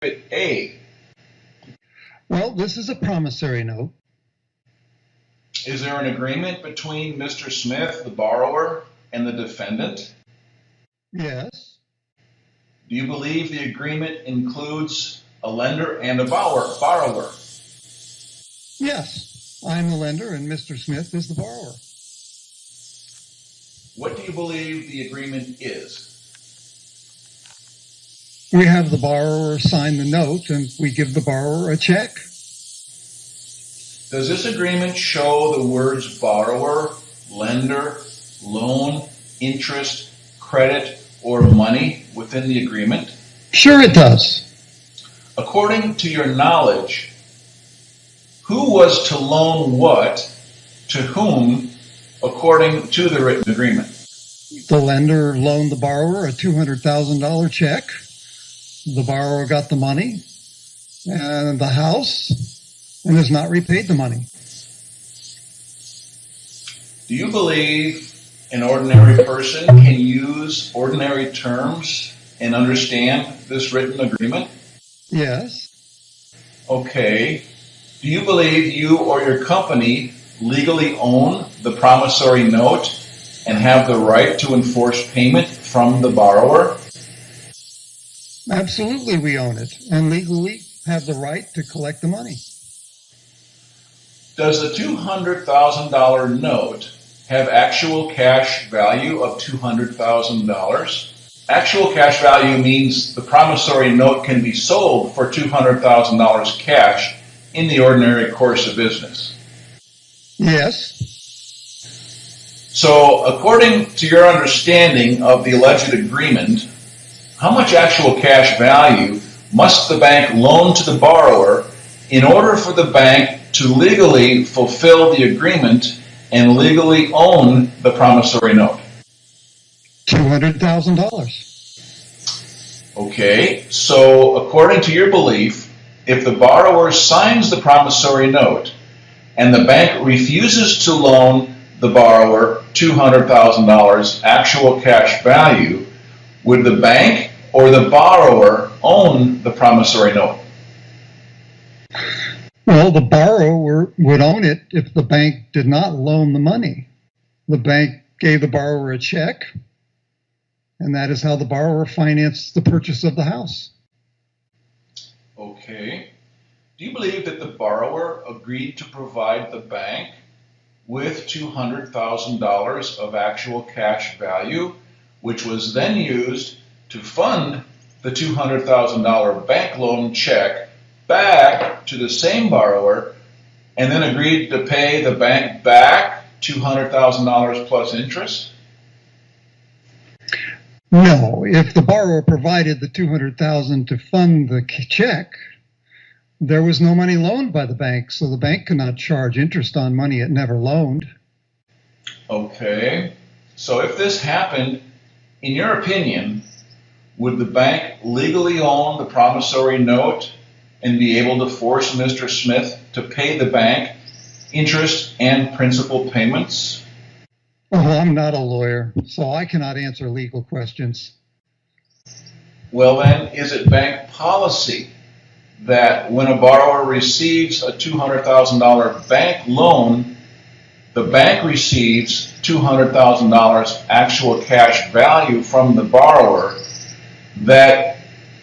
A. Well, this is a promissory note. Is there an agreement between Mr. Smith, the borrower, and the defendant? Yes. Do you believe the agreement includes a lender and a borrower? Yes. I'm the lender and Mr. Smith is the borrower. What do you believe the agreement is? We have the borrower sign the note and we give the borrower a check. Does this agreement show the words borrower, lender, loan, interest, credit, or money within the agreement? Sure it does. According to your knowledge, who was to loan what to whom according to the written agreement? The lender loaned the borrower a $200,000 check. The borrower got the money and the house and has not repaid the money. Do you believe an ordinary person can use ordinary terms and understand this written agreement? Yes. Okay. Do you believe you or your company legally own the promissory note and have the right to enforce payment from the borrower? Absolutely, we own it and legally have the right to collect the money. Does the $200,000 note have actual cash value of $200,000? Actual cash value means the promissory note can be sold for $200,000 cash in the ordinary course of business. Yes. So, according to your understanding of the alleged agreement, how much actual cash value must the bank loan to the borrower in order for the bank to legally fulfill the agreement and legally own the promissory note? $200,000. Okay, so according to your belief, if the borrower signs the promissory note and the bank refuses to loan the borrower $200,000 actual cash value, would the bank or the borrower own the promissory note? Well, the borrower would own it if the bank did not loan the money. The bank gave the borrower a check, and that is how the borrower financed the purchase of the house. Okay. Do you believe that the borrower agreed to provide the bank with $200,000 of actual cash value, which was then used to fund the $200,000 bank loan check back to the same borrower, and then agreed to pay the bank back $200,000 plus interest? No, if the borrower provided the $200,000 to fund the check, there was no money loaned by the bank, so the bank could not charge interest on money it never loaned. Okay, so if this happened, in your opinion, would the bank legally own the promissory note and be able to force Mr. Smith to pay the bank interest and principal payments? Oh, I'm not a lawyer, so I cannot answer legal questions. Well then, is it bank policy that when a borrower receives a $200,000 bank loan, the bank receives $200,000 actual cash value from the borrower, that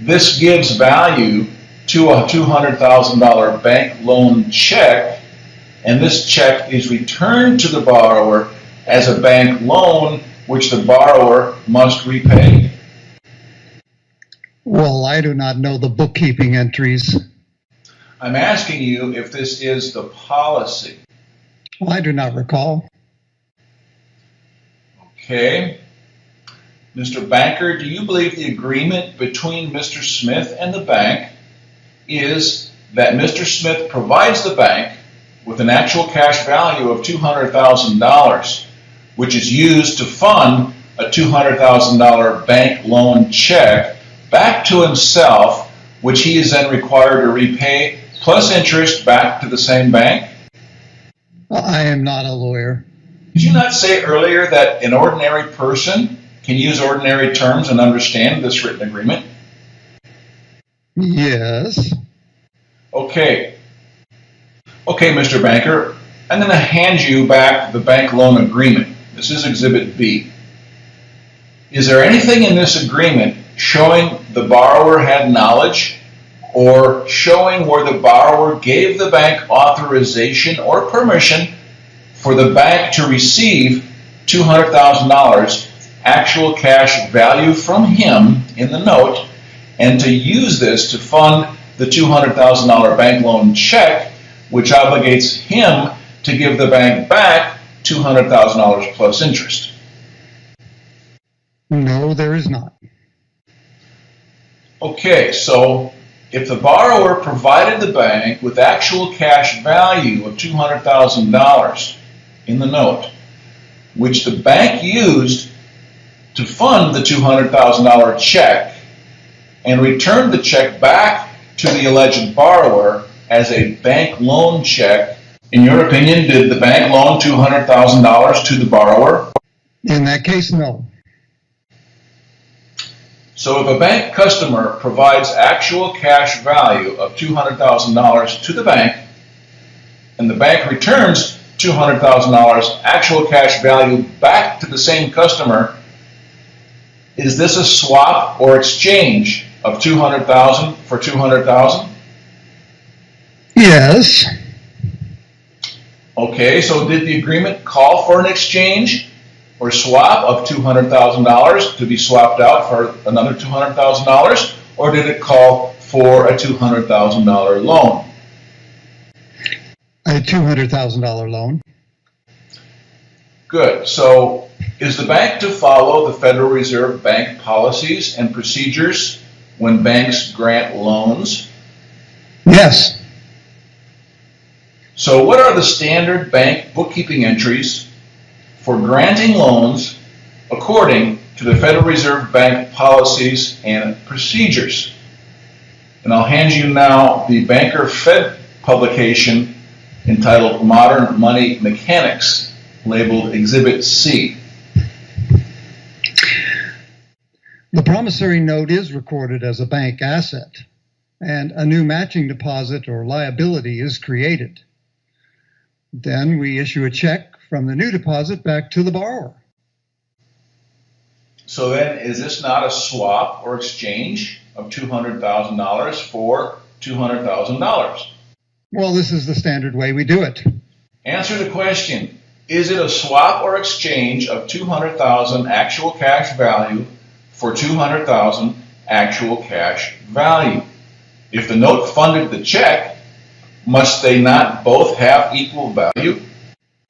this gives value to a $200,000 bank loan check, and this check is returned to the borrower as a bank loan which the borrower must repay? Well, I do not know the bookkeeping entries. I'm asking you if this is the policy. Well, I do not recall. Okay. Mr. Banker, do you believe the agreement between Mr. Smith and the bank is that Mr. Smith provides the bank with an actual cash value of $200,000, which is used to fund a $200,000 bank loan check back to himself, which he is then required to repay plus interest back to the same bank? I am not a lawyer. Did you not say earlier that an ordinary person can use ordinary terms and understand this written agreement? Yes. Okay. Okay, Mr. Banker, I'm going to hand you back the bank loan agreement. This is Exhibit B. Is there anything in this agreement showing the borrower had knowledge or showing where the borrower gave the bank authorization or permission for the bank to receive $200,000 actual cash value from him in the note and to use this to fund the $200,000 bank loan check, which obligates him to give the bank back $200,000 plus interest? No, there is not. Okay, so if the borrower provided the bank with actual cash value of $200,000 in the note, which the bank used to fund the $200,000 check and returned the check back to the alleged borrower as a bank loan check, in your opinion, did the bank loan $200,000 to the borrower? In that case, no. So if a bank customer provides actual cash value of $200,000 to the bank, and the bank returns $200,000 actual cash value back to the same customer, is this a swap or exchange of $200,000 for $200,000? Yes. Okay, so did the agreement call for an exchange or swap of $200,000 to be swapped out for another $200,000, or did it call for a $200,000 loan? A $200,000 loan. Good. So is the bank to follow the Federal Reserve Bank policies and procedures when banks grant loans? Yes. So what are the standard bank bookkeeping entries for granting loans according to the Federal Reserve Bank policies and procedures? And I'll hand you now the Banker Fed publication entitled Modern Money Mechanics, labeled Exhibit C. The promissory note is recorded as a bank asset, and a new matching deposit or liability is created. Then we issue a check from the new deposit back to the borrower. So then, is this not a swap or exchange of $200,000 for $200,000? Well, this is the standard way we do it. Answer the question. Is it a swap or exchange of $200,000 actual cash value for $200,000 actual cash value? If the note funded the check, must they not both have equal value?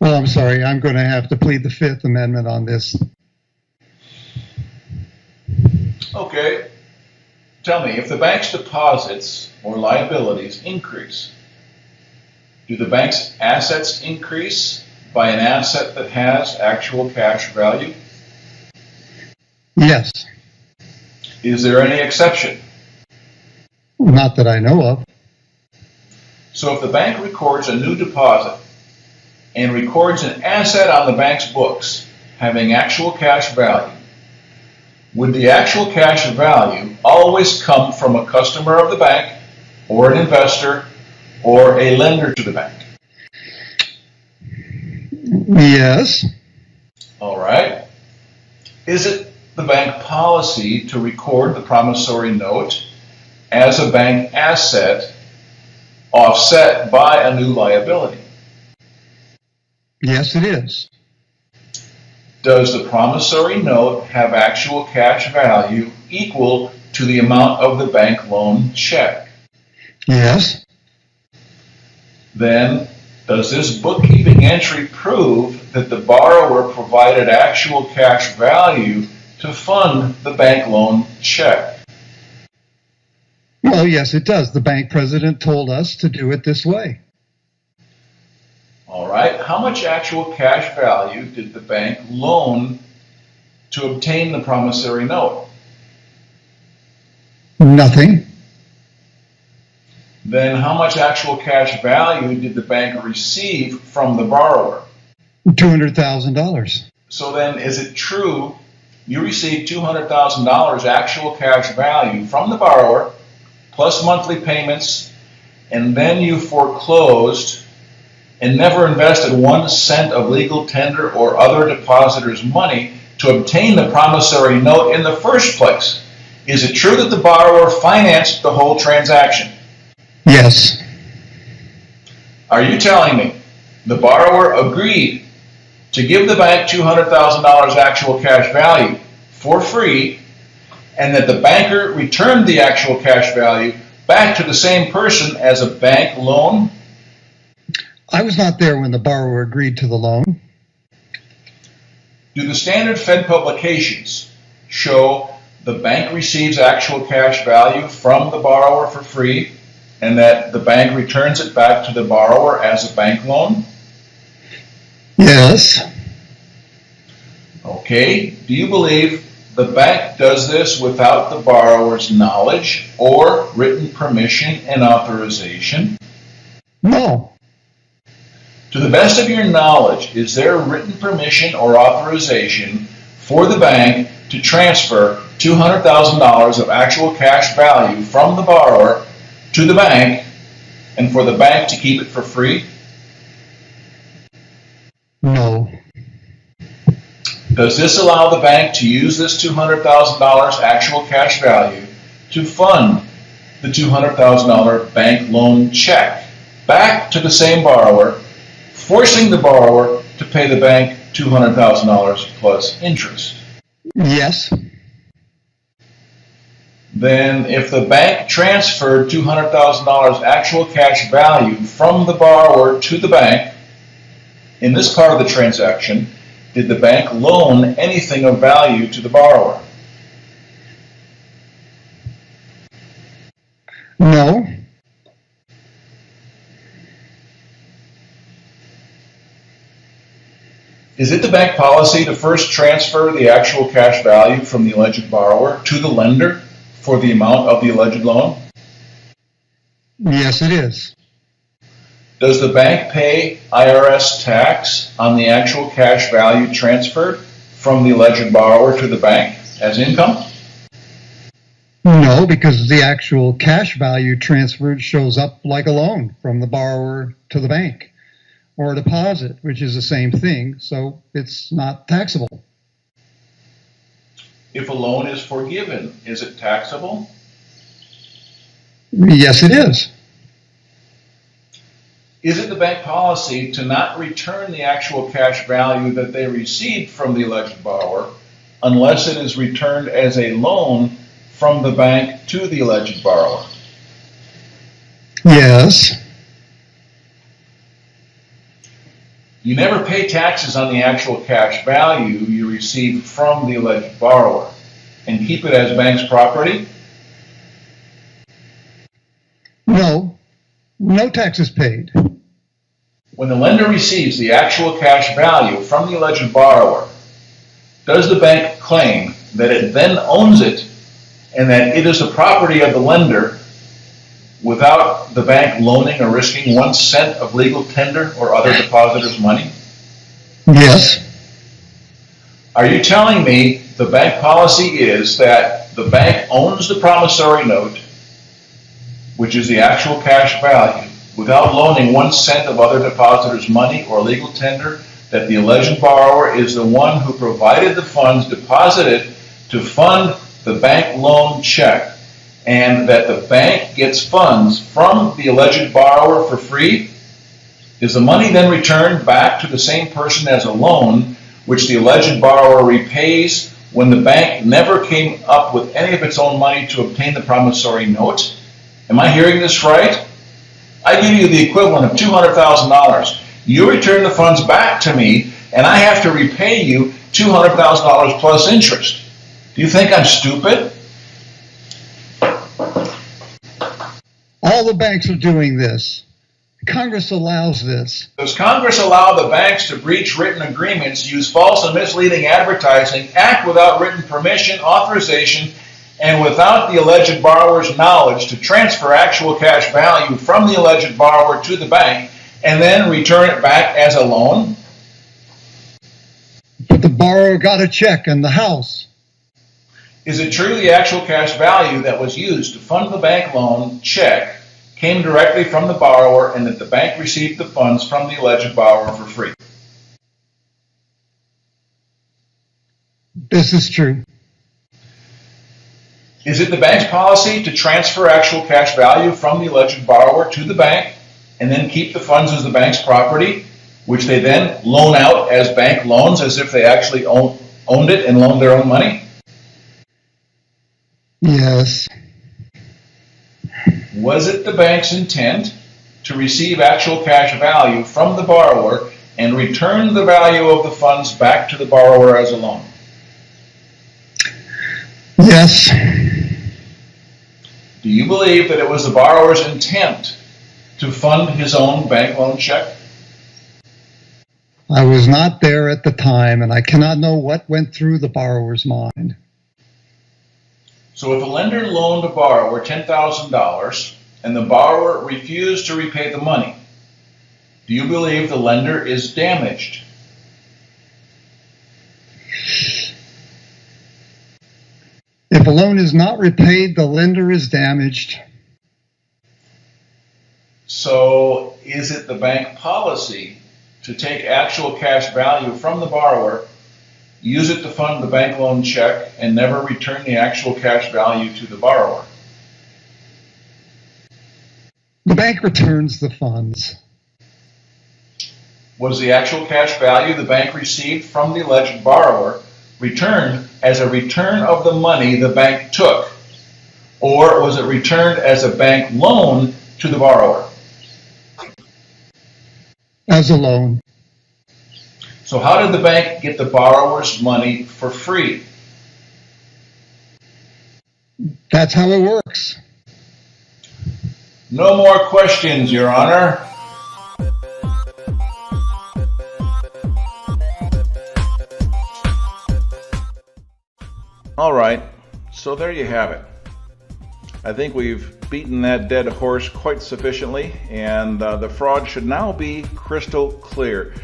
Well, I'm sorry, I'm going to have to plead the Fifth Amendment on this. Okay. Tell me, if the bank's deposits or liabilities increase, do the bank's assets increase by an asset that has actual cash value? Yes. Is there any exception? Not that I know of. So if the bank records a new deposit and records an asset on the bank's books having actual cash value, would the actual cash value always come from a customer of the bank or an investor or a lender to the bank? Yes. All right. Is it the bank policy to record the promissory note as a bank asset offset by a new liability? Yes, it is. Does the promissory note have actual cash value equal to the amount of the bank loan check? Yes. Then, does this bookkeeping entry prove that the borrower provided actual cash value to fund the bank loan check? Well, yes, it does. The bank president told us to do it this way. All right. How much actual cash value did the bank loan to obtain the promissory note? Nothing. Then how much actual cash value did the bank receive from the borrower? $200,000. So then, is it true you received $200,000 actual cash value from the borrower plus monthly payments, and then you foreclosed and never invested 1 cent of legal tender or other depositor's money to obtain the promissory note in the first place. Is it true that the borrower financed the whole transaction? Yes. Are you telling me the borrower agreed to give the bank $200,000 actual cash value for free, and that the banker returned the actual cash value back to the same person as a bank loan? I was not there when the borrower agreed to the loan. Do the standard Fed publications show the bank receives actual cash value from the borrower for free, and that the bank returns it back to the borrower as a bank loan? Yes. Okay. Do you believe the bank does this without the borrower's knowledge or written permission and authorization? No. To the best of your knowledge, is there written permission or authorization for the bank to transfer $200,000 of actual cash value from the borrower to the bank, and for the bank to keep it for free? No. Does this allow the bank to use this $200,000 actual cash value to fund the $200,000 bank loan check back to the same borrower, forcing the borrower to pay the bank $200,000 plus interest? Yes. Then if the bank transferred $200,000 actual cash value from the borrower to the bank, in this part of the transaction, did the bank loan anything of value to the borrower? No. Is it the bank policy to first transfer the actual cash value from the alleged borrower to the lender for the amount of the alleged loan? Yes, it is. Does the bank pay IRS tax on the actual cash value transferred from the alleged borrower to the bank as income? No, because the actual cash value transferred shows up like a loan from the borrower to the bank, or a deposit, which is the same thing, so it's not taxable. If a loan is forgiven, is it taxable? Yes, it is. Is it the bank policy to not return the actual cash value that they received from the alleged borrower unless it is returned as a loan from the bank to the alleged borrower? Yes. You never pay taxes on the actual cash value you received from the alleged borrower and keep it as bank's property? No. No taxes paid. When the lender receives the actual cash value from the alleged borrower, does the bank claim that it then owns it and that it is the property of the lender without the bank loaning or risking 1 cent of legal tender or other depositor's money? Yes. Are you telling me the bank policy is that the bank owns the promissory note, which is the actual cash value, without loaning 1 cent of other depositor's money or legal tender, that the alleged borrower is the one who provided the funds deposited to fund the bank loan check, and that the bank gets funds from the alleged borrower for free? Is the money then returned back to the same person as a loan, which the alleged borrower repays when the bank never came up with any of its own money to obtain the promissory note? Am I hearing this right? I give you the equivalent of $200,000. You return the funds back to me, and I have to repay you $200,000 plus interest. Do you think I'm stupid? All the banks are doing this. Congress allows this. Does Congress allow the banks to breach written agreements, use false and misleading advertising, act without written permission, authorization, and without the alleged borrower's knowledge to transfer actual cash value from the alleged borrower to the bank and then return it back as a loan? But the borrower got a check in the house. Is it true the actual cash value that was used to fund the bank loan check came directly from the borrower and that the bank received the funds from the alleged borrower for free? This is true. Is it the bank's policy to transfer actual cash value from the alleged borrower to the bank and then keep the funds as the bank's property, which they then loan out as bank loans as if they actually owned it and loaned their own money? Yes. Was it the bank's intent to receive actual cash value from the borrower and return the value of the funds back to the borrower as a loan? Yes. Do you believe that it was the borrower's intent to fund his own bank loan check? I was not there at the time, and I cannot know what went through the borrower's mind. So if a lender loaned a borrower $10,000 and the borrower refused to repay the money, do you believe the lender is damaged? If a loan is not repaid, the lender is damaged. So is it the bank policy to take actual cash value from the borrower, use it to fund the bank loan check, and never return the actual cash value to the borrower? The bank returns the funds. Was the actual cash value the bank received from the alleged borrower returned as a return of the money the bank took, or was it returned as a bank loan to the borrower? As a loan. So how did the bank get the borrower's money for free? That's how it works. No more questions, Your Honor. All right, so there you have it. I think we've beaten that dead horse quite sufficiently, and the fraud should now be crystal clear.